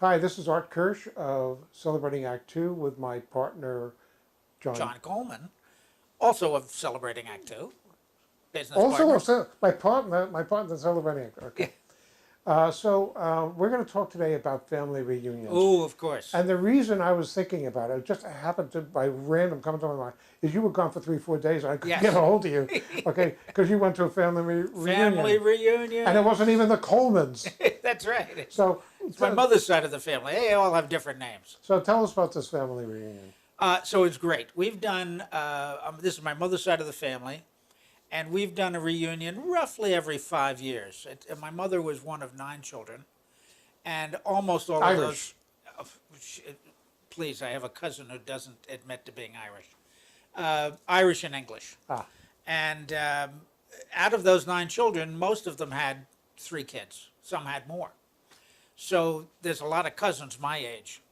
Hi, this is Art Kirsch of Celebrating Act Two with my partner, John. John Coleman, also of Celebrating Act Two, business Also, partners. my partner Celebrating Act. Yeah. Okay. We're going to talk today about family reunions. Oh, of course. And the reason I was thinking about it, just happened to, by random, come to my mind, is you were gone for 3, 4 days. And I couldn't get Yes. a hold of you, okay, because you went to a family Family reunion. And it reunion. wasn't even the Colemans. That's right. So, It's my mother's side of the family. They all have different names. so tell us about this family reunion. So it's great. We've done, this is my mother's side of the family, and we've done a reunion roughly every 5 years. My mother was one of 9 children, and almost all of Irish. those. Please, I have a cousin who doesn't admit to being Irish. Irish and English. Ah, And out of those 9 children, most of them had 3 kids. Some had more. So there's a lot of cousins my age.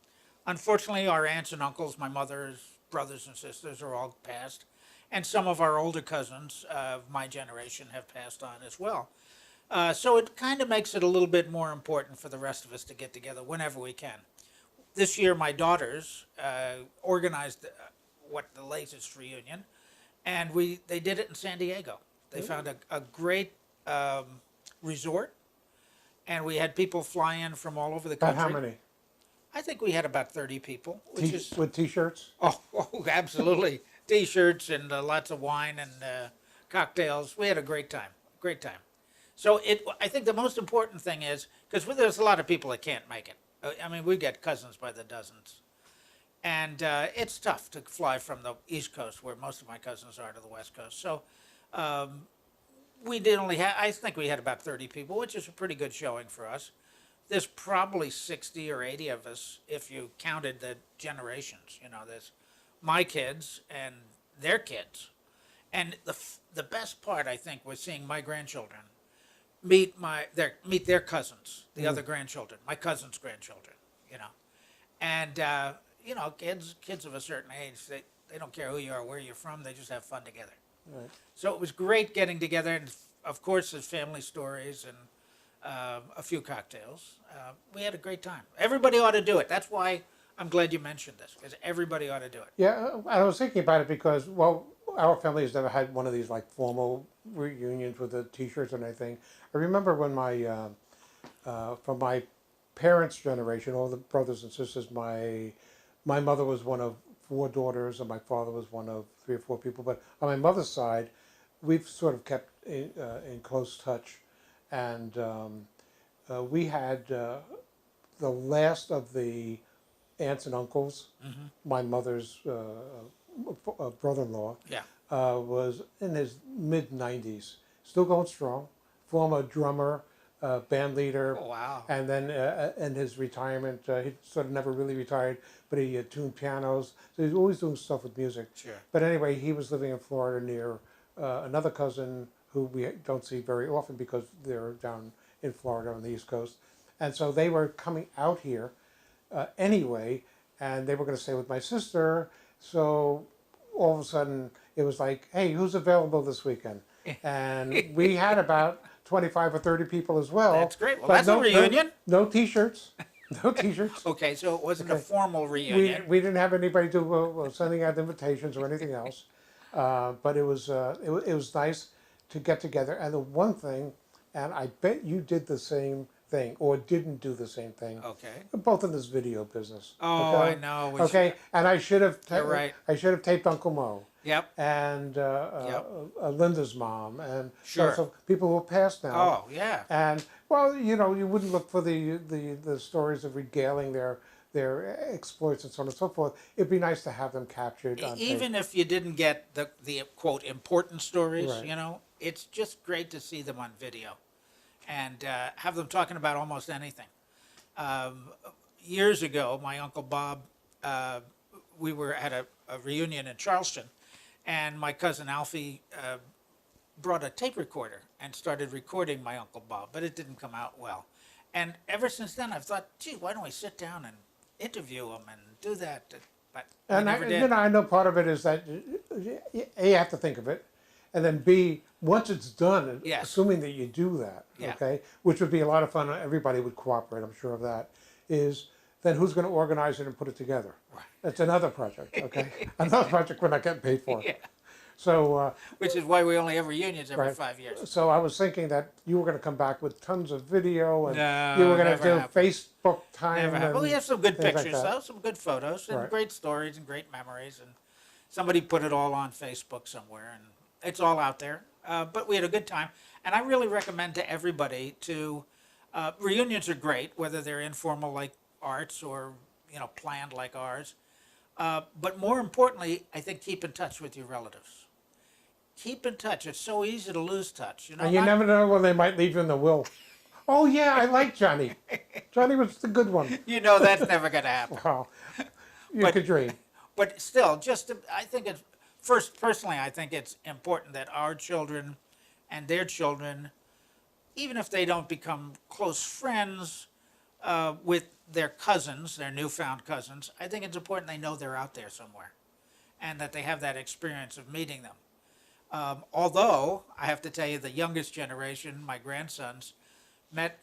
Unfortunately, our aunts and uncles, my mother's brothers and sisters, are all passed. And some of our older cousins of my generation have passed on as well. So it kind of makes it a little bit more important for the rest of us to get together whenever we can. This year, my daughters organized what the latest reunion, and they did it in San Diego. They found a great resort, and we had people fly in from all over the about country. how many? I think we had about 30 people, which is With T-shirts? oh absolutely T-shirts and lots of wine and cocktails. We had a great time, great time. So I think the most important thing is because there's a lot of people that can't make it. I mean, we get cousins by the dozens, and it's tough to fly from the East Coast, where most of my cousins are, to the West Coast. So we did only have, I think we had about 30 people, which is a pretty good showing for us. There's probably 60 or 80 of us if you counted the generations. You know, there's my kids and their kids. And the best part, I think, was seeing my grandchildren meet their cousins, the other grandchildren, my cousin's grandchildren, you know. And, kids of a certain age, they don't care who you are, where you're from, they just have fun together. Right. So it was great getting together, and of course, there's family stories and a few cocktails. We had a great time. Everybody ought to do it. That's why I'm glad you mentioned this, because everybody ought to do it. Yeah, I was thinking about it because, well, our family has never had one of these like formal reunions with the T-shirts and everything. I remember when from my parents' generation, all the brothers and sisters, my mother was one of 4 daughters, and my father was one of 3 or 4 people. But on my mother's side, we've sort of kept in close touch, and we had the last of the aunts and uncles. My mother's brother-in-law Yeah. was in his mid-90s, still going strong, former drummer, band leader, Oh, wow. and then in his retirement, he sort of never really retired, but he tuned pianos, so he's always doing stuff with music. Sure. But anyway, he was living in Florida near another cousin who we don't see very often because they're down in Florida on the East Coast. And so they were coming out here anyway, and they were going to stay with my sister. So all of a sudden, it was like, hey, who's available this weekend? And we had about 25 or 30 people as well. That's great. Well, but that's a reunion. No T-shirts. No T-shirts. Okay, so it wasn't a formal We, reunion. we didn't have anybody sending out invitations or anything else. But it was nice to get together. And the one thing, and I bet you did the same thing or didn't do the same thing. Okay. Both in this video business. Oh, okay? I know. Okay, and I should have. You're right. I should have taped Uncle Mo Yep. and Linda's mom and Sure. so people who passed now. Oh, yeah. And well, you wouldn't look for the stories of regaling their exploits and so on and so forth. It'd be nice to have them captured on tape. Even if you didn't get the quote important stories, Right. it's just great to see them on video and have them talking about almost anything. Years ago, my Uncle Bob, we were at a reunion in Charleston, and my cousin Alfie brought a tape recorder and started recording my Uncle Bob, but it didn't come out well. And ever since then, I've thought, gee, why don't we sit down and interview him and do that? But we And never did. I know part of it is that A, you have to think of it, and then B, once it's done, Yes. assuming that you do that, Yeah. okay, which would be a lot of fun, everybody would cooperate, I'm sure of that, is then who's going to organize it and put it together? That's another project, okay? Another project we're not getting paid for. Yeah. So, Which is why we only have reunions every right. 5 years. So I was thinking that you were going to come back with tons of video and No, you were going to never do happened. Facebook time. Never happened. Well, we have some good things like pictures, that. though, some good photos, and Right. great stories and great memories. And somebody put it all on Facebook somewhere, and it's all out there. But we had a good time, and I really recommend to everybody to. Reunions are great, whether they're informal like arts or planned like ours. But more importantly, I think keep in touch with your relatives. Keep in touch. It's so easy to lose touch. And you never know when they might leave you in the will. Oh yeah, I like Johnny. Johnny was the good one. That's never going to happen. Wow, you But- could dream. But still, I think it's personally, I think it's important that our children and their children, even if they don't become close friends with their cousins, their newfound cousins, I think it's important they know they're out there somewhere, and that they have that experience of meeting them. Although I have to tell you, the youngest generation, my grandsons, met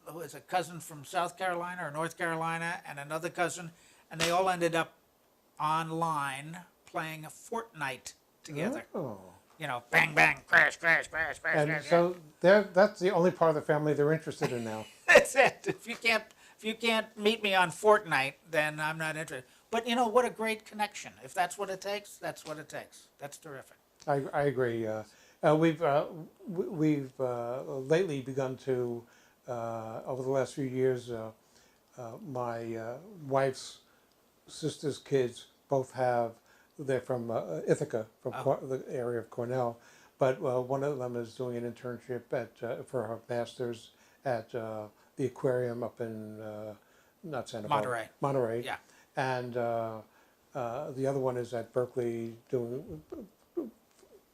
who was a cousin from South Carolina or North Carolina, and another cousin, and they all ended up online playing a Fortnite together. Oh. Bang bang, crash, crash, crash, crash. And crash, so that's the only part of the family they're interested in now. That's it. If you can't meet me on Fortnite, then I'm not interested. But what a great connection. If that's what it takes, that's what it takes. That's terrific. I agree. We've lately begun to, over the last few years, my wife's sister's kids both they're from Ithaca, from the area of Cornell, but one of them is doing an internship for her master's at the aquarium up in, not Santa Barbara. Monterey. Yeah. And the other one is at Berkeley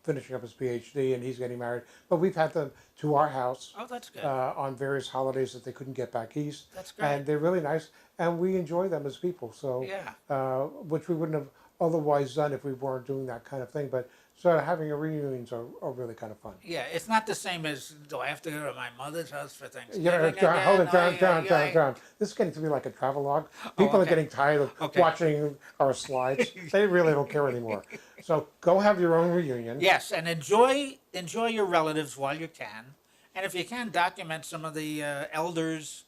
finishing up his PhD, and he's getting married. But we've had them to our house Oh, that's good. on various holidays that they couldn't get back east. That's great. And they're really nice, and we enjoy them as people. So, Yeah. which we wouldn't have otherwise done if we weren't doing that kind of thing. But so having a reunions are really kind of fun. Yeah, it's not the same as, do I have to go to my mother's house for Thanksgiving? Yeah, John, hold it, John, again? John. This is getting to be like a travelogue. People are okay. getting tired of Okay. watching our slides. They really don't care anymore. So go have your own reunion. Yes, and enjoy your relatives while you can. And if you can, document some of the elders'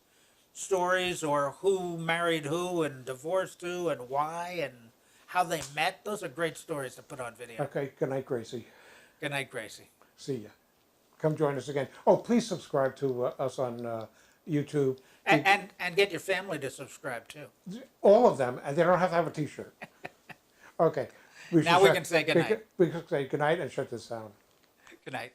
stories, or who married who and divorced who and why and how they met. Those are great stories to put on video. Okay, good night, Gracie. Good night, Gracie. See ya. Come join us again. Oh, please subscribe to us on YouTube. And get your family to subscribe too. All of them, and they don't have to have a T-shirt. Okay. Now we can say goodnight. We can say goodnight and shut this down. Good night.